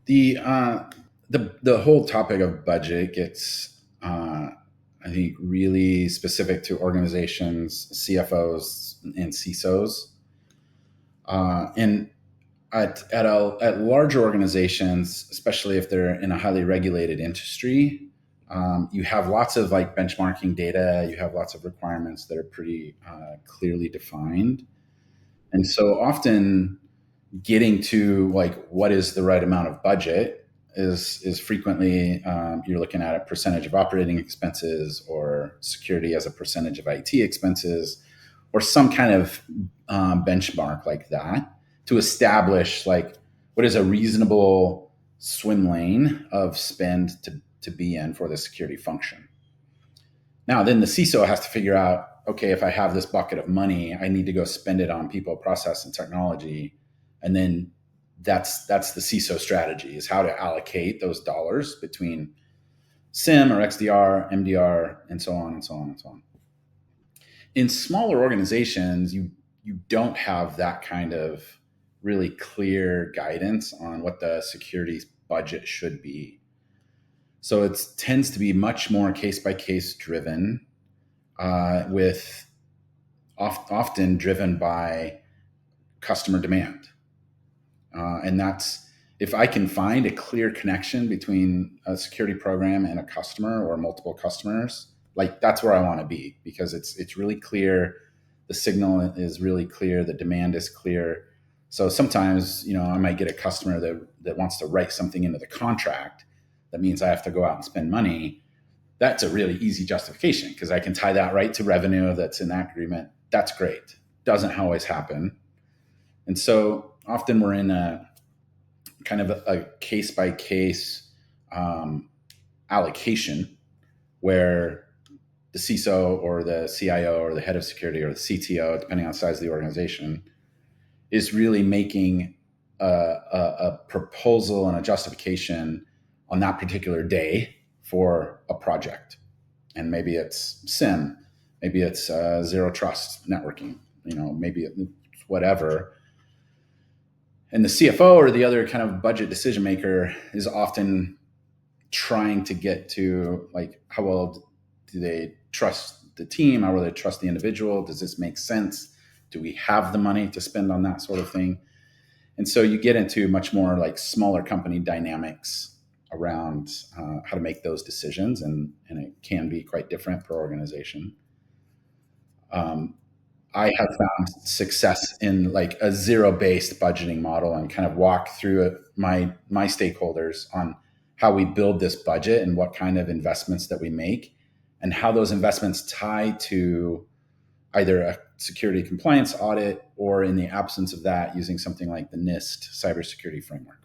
The the whole topic of budget gets, I think, really specific to organizations, CFOs, and CISOs, and at larger organizations, especially if they're in a highly regulated industry, you have lots of like benchmarking data. You have lots of requirements that are pretty clearly defined, and so often getting to like what is the right amount of budget is frequently, you're looking at a percentage of operating expenses or security as a percentage of IT expenses or some kind of benchmark like that to establish like what is a reasonable swim lane of spend to be in for the security function. Now, then the CISO has to figure out, okay, if I have this bucket of money, I need to go spend it on people, process, and technology. And then that's the CISO strategy, is how to allocate those dollars between SIM or XDR, MDR, and so on and so on and so on. In smaller organizations, you don't have that kind of really clear guidance on what the security budget should be. So it tends to be much more case by case driven, with often driven by customer demand. And that's, if I can find a clear connection between a security program and a customer or multiple customers, like that's where I want to be, because it's really clear. The signal is really clear. The demand is clear. So sometimes, I might get a customer that wants to write something into the contract. That means I have to go out and spend money. That's a really easy justification because I can tie that right to revenue that's in that agreement. That's great. Doesn't always happen. And so often we're in a kind of a case by case allocation where the CISO or the CIO or the head of security or the CTO, depending on the size of the organization, is really making a proposal and a justification on that particular day for a project. And maybe it's SIM, maybe it's zero trust networking, maybe it's whatever. And the CFO or the other kind of budget decision maker is often trying to get to like, how well do they trust the team? How will they trust the individual? Does this make sense? Do we have the money to spend on that sort of thing? And so you get into much more like smaller company dynamics around how to make those decisions, and it can be quite different per organization. I have found success in like a zero-based budgeting model and kind of walk through it, my stakeholders on how we build this budget and what kind of investments that we make and how those investments tie to either a security compliance audit or, in the absence of that, using something like the NIST cybersecurity framework.